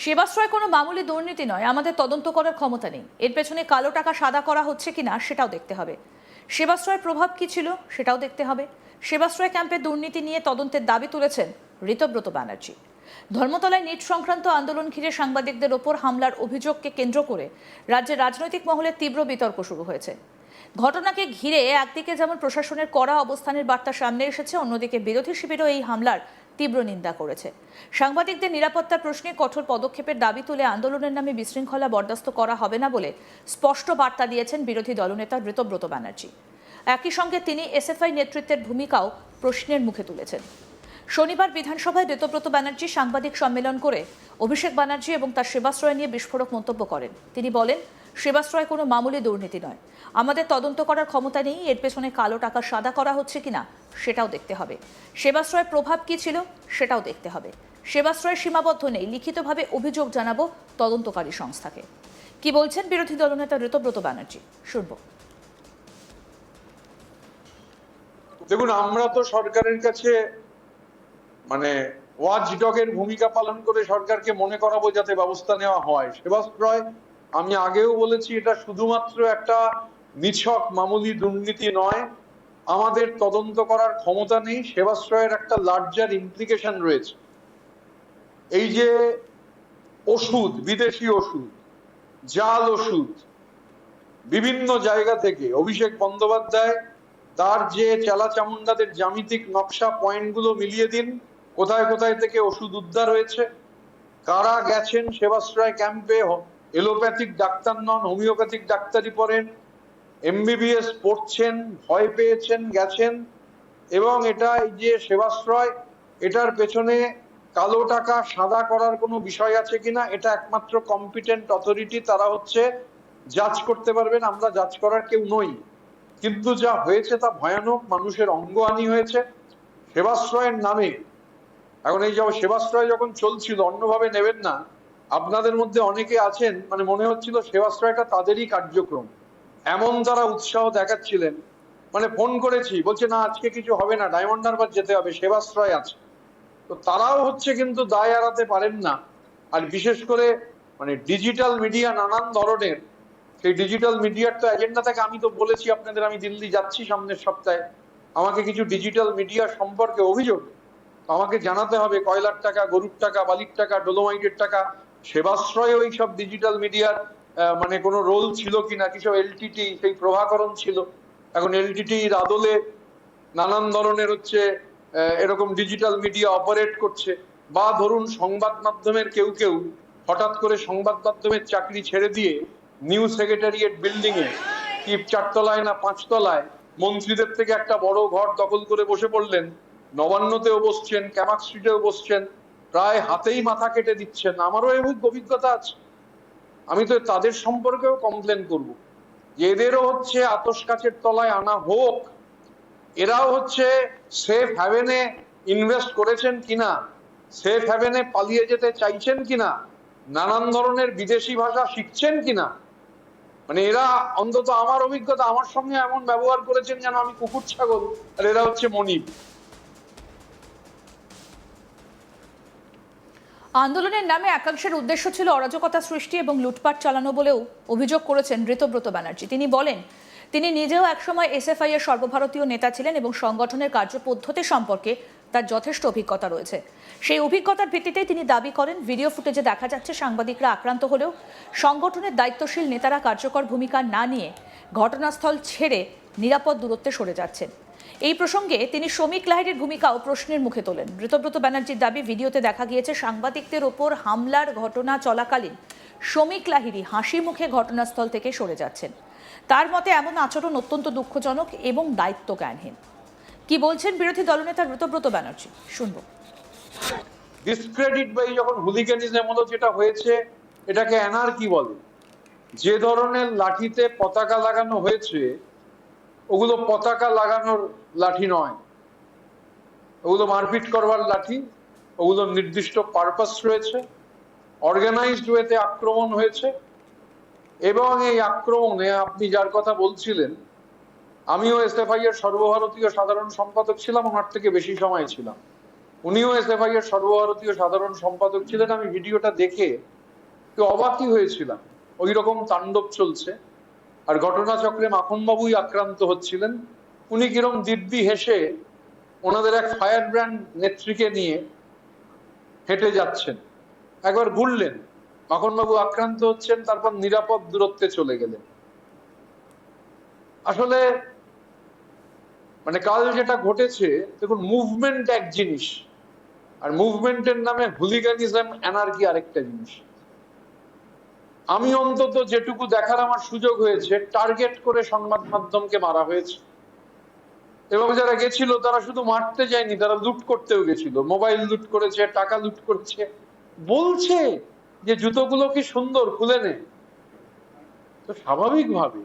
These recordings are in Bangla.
সেবাশ্রয় কোনো মামুলি দুর্নীতি নয়, আমাদের তদন্ত করার ক্ষমতা নেই। এর পেছনে কালো টাকা সাদা করা হচ্ছে কিনা সেটাও দেখতে হবে। সেবাশ্রয়ের প্রভাব কি ছিল সেটাও দেখতে হবে। সেবাশ্রয় ক্যাম্পের দুর্নীতি নিয়ে তদন্তের দাবি তুলেছেন ঋতব্রত ব্যানার্জি। ধর্মতলায় নিট সংক্রান্ত আন্দোলন ঘিরে সাংবাদিকদের ওপর হামলার অভিযোগকে কেন্দ্র করে রাজ্যের রাজনৈতিক মহলে তীব্র বিতর্ক শুরু হয়েছে। ঘটনাকে ঘিরে একদিকে যেমন প্রশাসনের কড়া অবস্থানের বার্তা সামনে এসেছে, অন্যদিকে বিরোধী শিবিরও এই হামলার তীব্র নিন্দা করেছে। সাংবাদিকদের নিরাপত্তার প্রশ্নে কঠোর পদক্ষেপের দাবি তুলে আন্দোলনের নামে বিশৃঙ্খলা বরদাস্ত করা হবে না বলে স্পষ্ট বার্তা দিয়েছেন বিরোধী দলনেতা ঋতব্রত ব্যানার্জি। একই সঙ্গে তিনি এসএফআই নেতৃত্বের ভূমিকাও প্রশ্নের মুখে তুলেছেন। শনিবার বিধানসভায় ঋতব্রত ব্যানার্জি সাংবাদিক সম্মেলন করে অভিষেক ব্যানার্জি এবং তার সেবাশ্রয় নিয়ে বিস্ফোরক মন্তব্য করেন। তিনি বলেন, সেবাশ্রয় কোনো মামুলি দুর্নীতি নয়, আমাদের তদন্ত করার ক্ষমতা নেই। এর পেছনে কালো টাকা সাদা করা হচ্ছে কিনা সেটাও দেখতে হবে। সেবাশ্রয়ের প্রভাব কি ছিল সেটাও দেখতে হবে। সেবাশ্রয়ের সীমাবদ্ধ নেই, লিখিতভাবে অভিযোগ জানাবো তদন্তকারী সংস্থাকে। কি বলছেন বিরোধী দলনেতা ঋতব্রত ব্যানার্জি, শুনবো। দেখুন, আমরা তো সরকারের কাছে ওয়াচডগের ভূমিকা পালন করে সরকারকে মনে করাবো যাতে ব্যবস্থা নেওয়া হয়। সেবাশ্রয়, আমি আগেও বলেছি, এটা শুধুমাত্র একটা নিছক মামুলি দুর্নীতি নয়, আমাদের তদন্ত করার ক্ষমতা নেই। সেবাশ্রয়ের একটা লার্জার ইমপ্লিকেশন রয়েছে। এই যে ওষুধ, বিদেশি ওষুধ, জাল ওষুধ বিভিন্ন জায়গা থেকে, অভিষেক বন্দ্যোপাধ্যায় তার যে চেলাচামুন্ডাদের জ্যামিতিক নকশা পয়েন্টগুলো মিলিয়ে দিন, কোথায় কোথায় থেকে ওষুধ উদ্ধার হয়েছে, কারা গেছেন সেবাশ্রয় ক্যাম্পে, এলোপ্যাথিক ডাক্তার নন, হোমিওপ্যাথিক ডাক্তারি পড়েন, এমবিবিএস পড়ছেন, ভয় পেয়েছেন, গেছেন। এবং এটা, এই যে সেবাশ্রয়, এটার পেছনে কালো টাকা সাদা করার কোনো বিষয় আছে কিনা এটা একমাত্র কম্পিটেন্ট অথরিটি, তারা হচ্ছে জাজ করতে পারবেন। আমরা জাজ করার কেউ নই। কিন্তু যা হয়েছে তা ভয়ানক। মানুষের অঙ্গহানি হয়েছে সেবাশ্রয়ের নামে। এখন এই যে সেবাশ্রয় যখন চলছিল, অন্যভাবে নেবেন না, আপনাদের মধ্যে অনেকে আছেন মনে হচ্ছিল সেবাশ্রয়টা তাদেরই কার্যক্রম, এমন তারা উৎসাহ দেখাচ্ছিলেন। ফোন করেছি, বলছে না আজকে কিছু হবে না, ডায়মন্ড হারবার যেতে হবে, সেবাশ্রয় আছে। তো তারাও হচ্ছে কিন্তু দায় এড়াতে পারেন না। আর বিশেষ করে ডিজিটাল মিডিয়া নানান ধরনের, সেই ডিজিটাল মিডিয়ার তো এজেন্ডা থাকে। আমি তো বলেছি আপনাদের, আমি দিল্লি যাচ্ছি সামনের সপ্তাহে, আমাকে কিছু ডিজিটাল মিডিয়া সম্পর্কে অভিযোগ আমাকে জানাতে হবে। কয়লার টাকা, গরুর টাকা, বালির টাকা, ডোলোমাইটের টাকা, সেবাশ্রয় ওই সব ডিজিটাল মিডিয়ার কোনো রোল ছিল কিনা, কিছু এলটিটি, সেই প্রভাকরণ ছিল। এখন এলটিটির আদলে নানান ধরনের হচ্ছে এরকম ডিজিটাল মিডিয়া অপারেট করছে। বা ধরুন সংবাদ মাধ্যমের কেউ কেউ হঠাৎ করে সংবাদ মাধ্যমের চাকরি ছেড়ে দিয়ে নিউজ সেক্রেটারিয়েট বিল্ডিং এ, কি 4 তলায় না 5 তলায়, মন্ত্রীদের থেকে একটা বড় ঘর দখল করে বসে পড়লেন। নবান্নতেও বসছেন, ক্যামাক স্ট্রিটেও বসছেন, প্রায় হাতেই মাথা কেটে দিচ্ছেন। আমারও এই অভিজ্ঞতা আছে। আমি তো তাদের সম্পর্কেও কমপ্লেন করব যে এদেরও হচ্ছে আতশ কাচের তলায় আনা হোক। এরাও হচ্ছে সেফ হ্যাভেনে ইনভেস্ট করেছেন কিনা, সেফ হ্যাভেনে পালিয়ে যেতে চাইছেন কিনা, নানান ধরনের বিদেশি ভাষা শিখছেন কিনা। এরা অন্তত আমার অভিজ্ঞতা, আমার সঙ্গে এমন ব্যবহার করেছেন যেন আমি কুকুর ছাগল, আর এরা হচ্ছে মনিব। আন্দোলনের নামে একাংশের উদ্দেশ্য ছিল অরাজকতা সৃষ্টি এবং লুটপাট চালানো বলেও অভিযোগ করেছেন ঋতব্রত ব্যানার্জি। তিনি বলেন, তিনি নিজেও একসময় এসএফআই এর সর্বভারতীয় নেতা ছিলেন এবং সংগঠনের কার্যপদ্ধতি সম্পর্কে তার যথেষ্ট অভিজ্ঞতা রয়েছে। সেই অভিজ্ঞতার ভিত্তিতেই তিনি দাবি করেন, ভিডিও ফুটেজে দেখা যাচ্ছে সাংবাদিকরা আক্রান্ত হলেও সংগঠনের দায়িত্বশীল নেতারা কার্যকর ভূমিকা না নিয়ে ঘটনাস্থল ছেড়ে নিরাপদ দূরত্বে সরে যাচ্ছেন। এই প্রসঙ্গে তিনি শ্রমিক লাহিড়ীর ভূমিকাও প্রশ্নের মুখে তোলেন। ঋতব্রত ব্যানার্জির দাবি, ভিডিওতে দেখা গিয়েছে সাংবাদিকদের ওপর হামলার ঘটনা চলাকালীন শ্রমিক লাহিড়ী হাসি মুখে ঘটনাস্থল থেকে সরে যাচ্ছেন। তার মতে এমন আচরণ অত্যন্ত দুঃখজনক এবং দায়িত্ব জ্ঞানহীন। কি বলছেন বিরোধী দলনেতা ঋতব্রত ব্যানার্জি, শুনবো। ডিসক্রেডিট বা যখন হুলিগানিজম হলো যেটা হয়েছে, এটাকে অ্যানার্কি বলে। যে ধরনের লাঠিতে পতাকা লাগানো হয়েছে, ওগুলো পতাকা লাগানোর লাঠি নয়, ওগুলো মারপিট করবার লাঠি। ওগুলো নির্দিষ্ট পারপাস রয়েছে, অর্গানাইজড ওয়েতে আক্রমণ হয়েছে। এবং এই আক্রমণে আপনি যার কথা বলছিলেন, আমিও এসএফআই এর সর্বভারতীয় সাধারণ সম্পাদক ছিলাম, ওনার থেকে বেশি সময় ছিলাম। উনিও এসএফআই এর সর্বভারতীয় সাধারণ সম্পাদক ছিলেন। আমি ভিডিওটা দেখে একটু অবাকই হয়েছিলাম। ওই রকম তাণ্ডব চলছে, আর ঘটনাচক্রে মাখনবাবুই আক্রান্ত হচ্ছিলেন। উনি কিরম দিব্যি হেসে ওনাদের এক ফায়ার ব্র্যান্ড নেত্রীকে নিয়ে হেঁটে যাচ্ছেন, একবার ঘুরলেন, মাখনবাবু আক্রান্ত হচ্ছেন, তারপর নিরাপদ দূরত্বে চলে গেলেন। আসলে মানে কাল যেটা ঘটেছে, দেখুন, মুভমেন্ট এক জিনিস, আর মুভমেন্টের নামে হুলিগানিজম, অ্যানার্কি আরেকটা জিনিস। আমি অন্তত যেটুকু দেখার আমার সুযোগ হয়েছে, টার্গেট করে সংবাদ মাধ্যমকে মারা হয়েছে, এবং যারা গেছিল তারা শুধু মারতে যায়নি, তারা লুট করতেও গেছিল, মোবাইল লুট করেছে, টাকা লুট করছে, বলছে যে জুতোগুলো কি সুন্দর, খুলে নে। তো স্বাভাবিকভাবে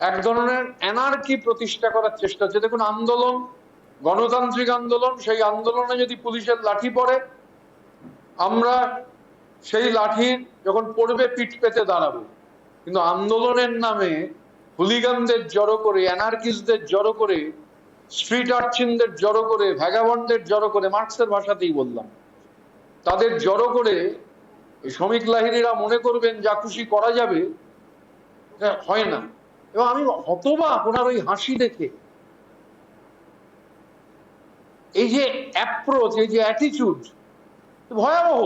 এক ধরনের এনার্কি প্রতিষ্ঠা করার চেষ্টা হচ্ছে। দেখুন, আন্দোলন, গণতান্ত্রিক আন্দোলন, সেই আন্দোলনে যদি পুলিশের লাঠি পড়ে, আমরা সেই লাঠির যখন পড়বে পিঠ পেতে দাঁড়াবো। কিন্তু আন্দোলনের নামে হুলিগানদের জড়ো করে, অ্যানার্কিস্টদের জড়ো করে, স্ট্রিট আর্চিনদের জড়ো করে, ভ্যাগাবন্ডদের জড়ো করে, মার্কসের ভাষাতেই বললাম, তাদের জড়ো করে শ্রমিক লাহিড়ীরা মনে করবেন যা খুশি করা যাবে, হয় না। এবং আমি হতবাক ওনার ওই হাসি দেখে। এই যে অ্যাপ্রোচ, এই যে অ্যাটিটিউড, ভয়াবহ।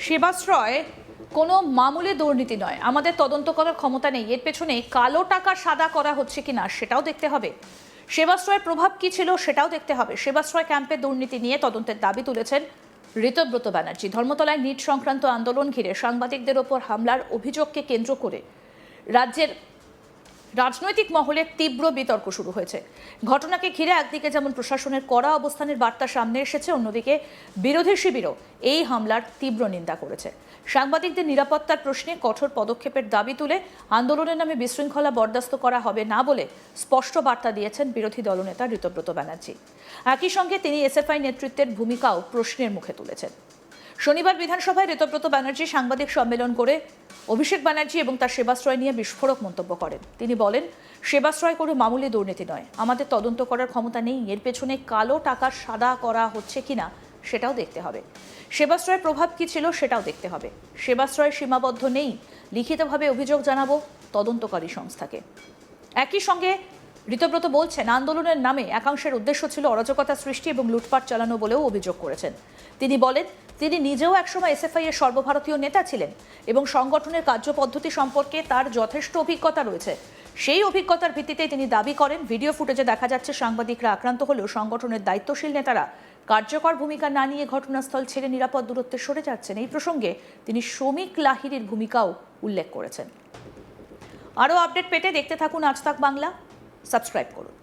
সেবাশ্রয় কোনো মামুলি দুর্নীতি নয়, আমাদের তদন্ত করার ক্ষমতা নেই, এর পেছনে কালো টাকা সাদা করা হচ্ছে কিনা সেটাও দেখতে হবে। সেবাশ্রয়ের প্রভাব কি ছিল সেটাও দেখতে হবে। সেবাশ্রয় ক্যাম্পে দুর্নীতি নিয়ে তদন্তের দাবি তুলেছেন ঋতব্রত ব্যানার্জি। ধর্মতলায় নিট সংক্রান্ত আন্দোলন ঘিরে সাংবাদিকদের ওপর হামলার অভিযোগকে কেন্দ্র করে রাজ্যের রাজনৈতিক মহলে তীব্র বিতর্ক শুরু হয়েছে। ঘটনাকে ঘিরে একদিকে যেমন প্রশাসনের কড়া অবস্থানের বার্তা সামনে এসেছে, অন্যদিকে বিরোধী শিবিরও এই হামলার তীব্র নিন্দা করেছে। সাংবাদিকদের নিরাপত্তার প্রশ্নে কঠোর পদক্ষেপের দাবি তুলে আন্দোলনের নামে বিশৃঙ্খলা বরদাস্ত করা হবে না বলে স্পষ্ট বার্তা দিয়েছেন বিরোধী দলনেতা ঋতব্রত ব্যানার্জি। একই সঙ্গে তিনি এসএফআই নেতৃত্বের ভূমিকাও প্রশ্নের মুখে তুলেছেন। শনিবার বিধানসভায় ঋতব্রত ব্যানার্জি সাংবাদিক সম্মেলন করে অভিষেক ব্যানার্জি এবং তার সেবাশ্রয় নিয়ে বিস্ফোরক মন্তব্য করেন। তিনি বলেন, সেবাশ্রয় কোনো মামুলি দুর্নীতি নয়, আমাদের তদন্ত করার ক্ষমতা নেই, এর পেছনে কালো টাকা সাদা করা হচ্ছে কিনা সেটাও দেখতে হবে। সেবাশ্রয়ের প্রভাব কি ছিল সেটাও দেখতে হবে। সেবাশ্রয় সীমাবদ্ধ নেই, লিখিতভাবে অভিযোগ জানাবো তদন্তকারী সংস্থাকে। একই সঙ্গে ঋতব্রত বলছেন, আন্দোলনের নামে একাংশের উদ্দেশ্য ছিল অরাজকতা সৃষ্টি এবং লুটপাট চালানো বলেও অভিযোগ করেছেন। তিনি বলেন, তিনি নিজেও একসময় এসএফআই এর সর্বভারতীয় নেতা ছিলেন এবং সংগঠনের কার্যপদ্ধতি সম্পর্কে তার যথেষ্ট অভিজ্ঞতা রয়েছে। সেই অভিজ্ঞতার ভিত্তিতে তিনি দাবি করেন, ভিডিও ফুটেজে দেখা যাচ্ছে সাংবাদিকরা আক্রান্ত হলেও সংগঠনের দায়িত্বশীল নেতারা কার্যকর ভূমিকা না নিয়ে ঘটনাস্থল ছেড়ে নিরাপদ দূরত্বে সরে যাচ্ছেন। এই প্রসঙ্গে তিনি শ্রমিক লাহিড়ীর ভূমিকাও উল্লেখ করেছেন। আরও আপডেট পেতে দেখতে থাকুন আজ তাক বাংলা, সাবস্ক্রাইব করুন।